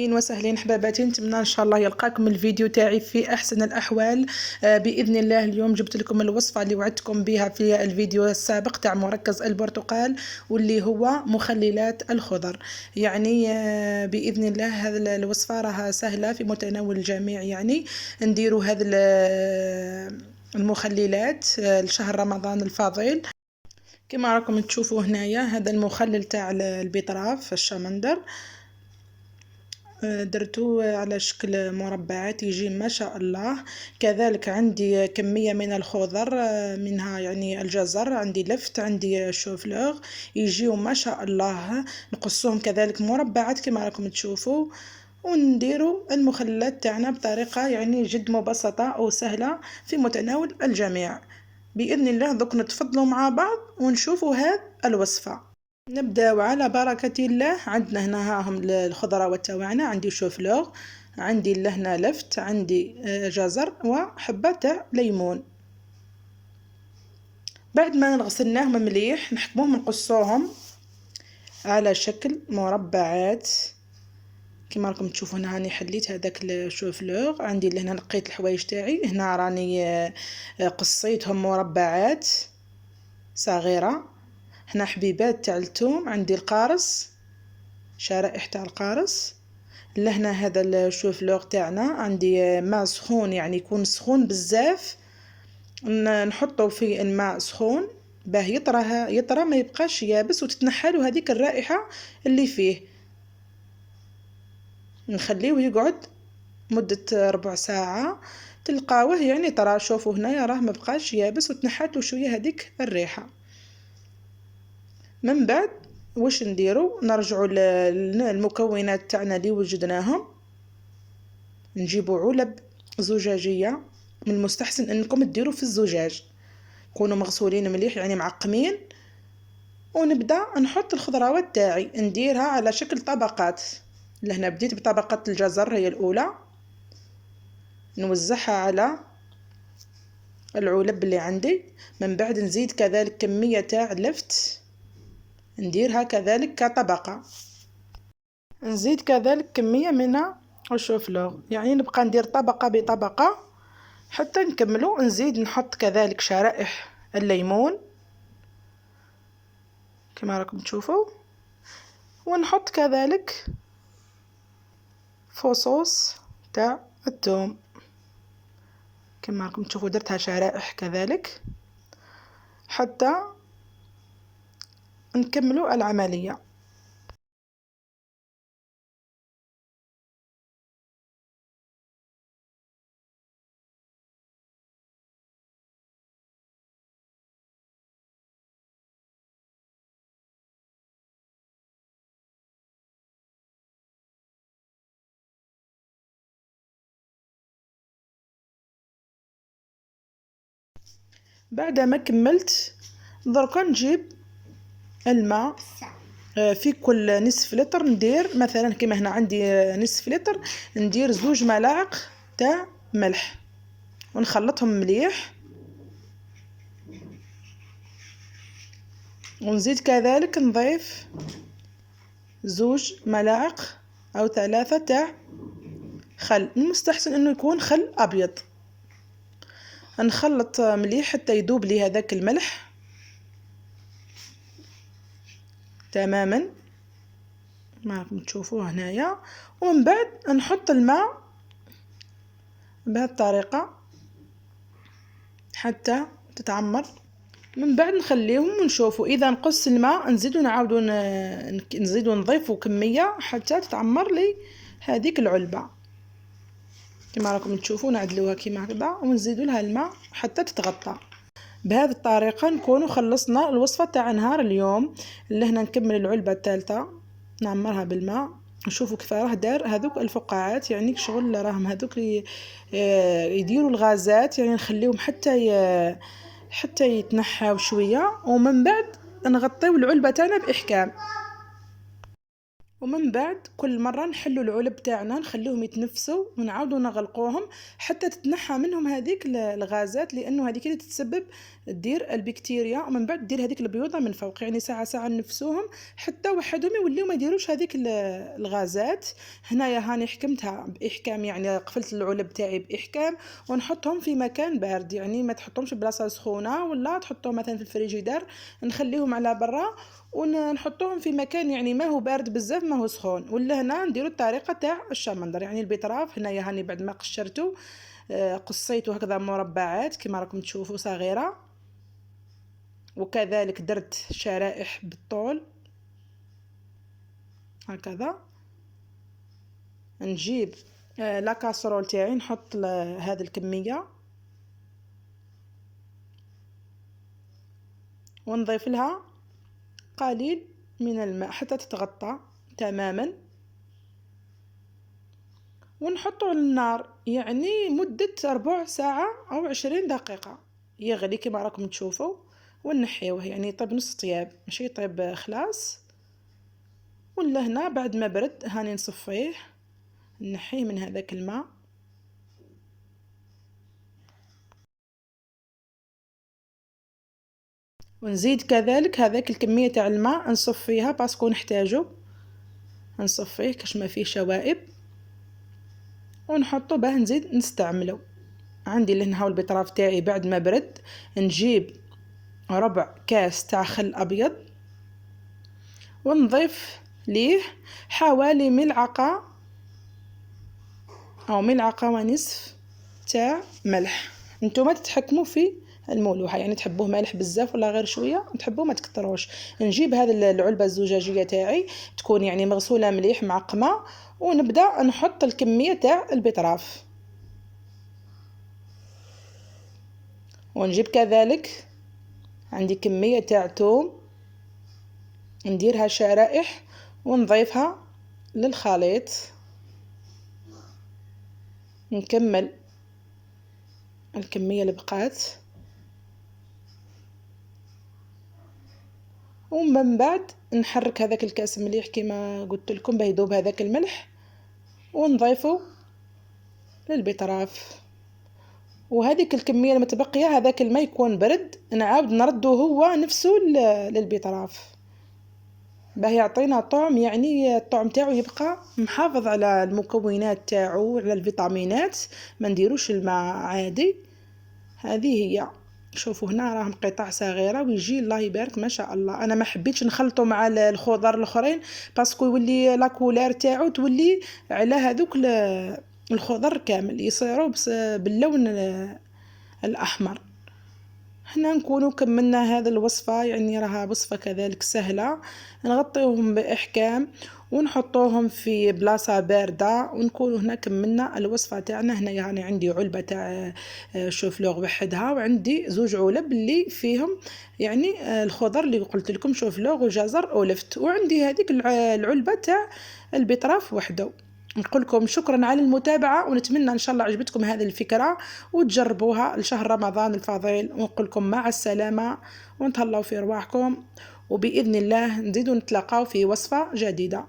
اهلين وسهلين حباباتي، نتمنى ان شاء الله يلقاكم الفيديو تاعي في احسن الاحوال. باذن الله اليوم جبت لكم الوصفه اللي وعدتكم بها في الفيديو السابق تاع مركز البرتقال، واللي هو مخللات الخضر. يعني باذن الله هذه الوصفه راها سهله في متناول الجميع. يعني نديروا هذه المخللات لشهر رمضان الفضيل. كما راكم تشوفوا هنايا هذا المخلل تاع البيطراف الشمندر، درتو على شكل مربعات يجي ما شاء الله. كذلك عندي كمية من الخضر، منها يعني الجزر، عندي لفت، عندي شوفلوغ، يجيو ما شاء الله. نقصوهم كذلك مربعات كما راكم تشوفوا، ونديروا المخللات تاعنا بطريقة يعني جد مبسطة وسهلة في متناول الجميع. بإذن الله دوك نتفضلوا مع بعض ونشوفوا هذه الوصفة. نبداو على بركة الله. عندنا هنا هاهم الخضروات تاعنا، عندي شوفلوغ، عندي لهنا لفت، عندي جزر وحبة تاع ليمون. بعد ما غسلناهم مليح نحكموهم نقصوهم على شكل مربعات كما راكم تشوفوا. هنا راني حليت هذاك الشوفلوغ، عندي لهنا نقيت الحوايج تاعي، هنا راني قصيتهم مربعات صغيرة. هنا حبيبات تاع الثوم، عندي القارص، شرائح تاع القارص. لهنا هذا الشوفلوغ تاعنا، عندي ماء سخون يعني يكون سخون بزاف، نحطه في الماء سخون باه يطرى ما يبقاش يابس وتتنحى له هذيك الرائحة اللي فيه. نخليه يقعد مدة ربع ساعة تلقاوه يعني طرى. شوفوا هنايا راه ما بقاش يابس وتنحات له شوية هذيك الريحة. من بعد واش نديرو؟ نرجعوا للمكونات تاعنا اللي وجدناهم. نجيبوا علب زجاجيه، من المستحسن انكم ديروا في الزجاج، يكونوا مغسولين مليح يعني معقمين. ونبدا نحط الخضروات تاعي، نديرها على شكل طبقات. لهنا بديت بطبقه الجزر هي الاولى، نوزعها على العلب اللي عندي. من بعد نزيد كذلك كميه تاع اللفت، نديرها كذلك كطبقه. نزيد كذلك كمية من الشوفلوغ، يعني نبقى ندير طبقة بطبقة حتى نكملو. نزيد نحط كذلك شرائح الليمون كما راكم تشوفوا، ونحط كذلك فصوص تاع الثوم كما راكم تشوفوا، درتها شرائح كذلك حتى نكملو العملية. بعد ما كملت دركا نجيب الماء، في كل نصف لتر ندير مثلا كما هنا عندي نصف لتر، ندير 2 ملاعق تاع ملح ونخلطهم مليح. ونزيد كذلك نضيف 2 ملاعق او 3 تاع خل، المستحسن انه يكون خل ابيض. نخلط مليح حتى يذوب لي هذاك الملح تماما ما راكم تشوفوه هنايا. ومن بعد نحط الماء بهذه الطريقة حتى تتعمر. من بعد نخليهم ونشوفوا اذا نقص الماء نزيدو نعاودو نزيدو نضيفوا كمية حتى تتعمر لي هذيك العلبة كما راكم تشوفوا. نعدلوها كما هكذا ونزيدوا لها الماء حتى تتغطى. بهذه الطريقة نكونوا خلصنا الوصفة تاع نهار اليوم. لهنا نكمل العلبة الثالثة، نعمرها بالماء. نشوفوا كيف راه دار هذوك الفقاعات، يعني شغل راهم هذوك يديروا الغازات، يعني نخليهم حتى يتنحاو شوية. ومن بعد نغطيو العلبة تاعنا بإحكام. ومن بعد كل مرة نحلوا العلب تاعنا نخليهم يتنفسوا ونعاودوا نغلقوهم حتى تتنحى منهم هذيك الغازات، لانه هذيك اللي تتسبب دير البكتيريا، ومن بعد دير هذيك البيوضة من فوق. يعني ساعة ساعة نفسوهم حتى وحدهم يوليو ما يديروش هذيك الغازات. هنايا هاني حكمتها باحكام، يعني قفلت العلب تاعي باحكام ونحطهم في مكان بارد، يعني ما تحطهمش بلاصة سخونة ولا تحطهم مثلا في الفريجيدار، نخليهم على برا ونحطوهم في مكان يعني ما هو بارد بزاف ما هو سخون. ولا هنا نديروا الطريقه تاع الشمندر، يعني البيطراف هنايا هاني بعد ما قشرته قصيته هكذا مربعات كما راكم تشوفوا صغيره، وكذلك درت شرائح بالطول هكذا. نجيب لا كاسرول تاعي نحط هذه الكميه ونضيف لها قليل من الماء حتى تتغطى تماما، ونحطه على النار يعني مدة ربع ساعة أو 20 دقيقة يغلي كما راكم تشوفوا، ونحيوه يعني يطيب نص طياب ماشي يطيب خلاص. ولا هنا بعد ما برد هاني نصفيه نحيه من هذاك الماء، ونزيد كذلك هذاك الكمية تاع الماء نصفيها باسكو نحتاجو نصفيه كاش ما فيه شوائب، ونحطه باه نزيد نستعمله. عندي لهنا هاو البيطراف تاعي بعد ما برد، نجيب ربع كاس تاع خل ابيض ونضيف ليه حوالي ملعقة او ملعقة ونصف تاع ملح. نتوما تتحكموا في الملوحة، يعني تحبوه مالح بزاف ولا غير شويه، تحبوه ما تكتروش. نجيب هذه العلبه الزجاجيه تاعي تكون يعني مغسوله مليح معقمه، ونبدا نحط الكميه تاع البيطراف، ونجيب كذلك عندي كميه تاع توم نديرها شرائح ونضيفها للخليط. نكمل الكميه اللي بقات، ومن بعد نحرك هذاك الكاس مليح كما قلت لكم باه يذوب هذاك الملح، ونضيفه للبيطراف. وهذيك الكميه المتبقيه هذاك الماء يكون برد نعاود نردو هو نفسه للبيطراف باه يعطينا طعم، يعني الطعم تاعو يبقى محافظ على المكونات تاعو على الفيتامينات، ما نديروش الماء عادي. هذه هي، شوفوا هنا راهم قطع صغيره ويجي الله يبارك ما شاء الله. انا ما حبيتش نخلطه مع الخضر الاخرين باسكو يولي لا كولير تاعو تولي على هذوك الخضر كامل يصيروا باللون الاحمر. هنا نكونوا كملنا هذه الوصفة، يعني راها وصفة كذلك سهلة، نغطيوهم بإحكام ونحطوهم في بلاصة باردة، ونكونوا هنا كملنا الوصفة تاعنا. هنا يعني عندي علبة تاع شوفلوغ وحدها، وعندي زوج علب اللي فيهم يعني الخضر اللي قلت لكم شوفلوغ وجزر ولفت، وعندي هذيك العلبة تاع البيطراف وحده. نقول لكم شكرا على المتابعة، ونتمنى إن شاء الله عجبتكم هذه الفكرة وتجربوها لشهر رمضان الفضيل، ونقول لكم مع السلامة ونتهلاو في رواحكم، وبإذن الله نزيدو نتلاقاو في وصفة جديدة.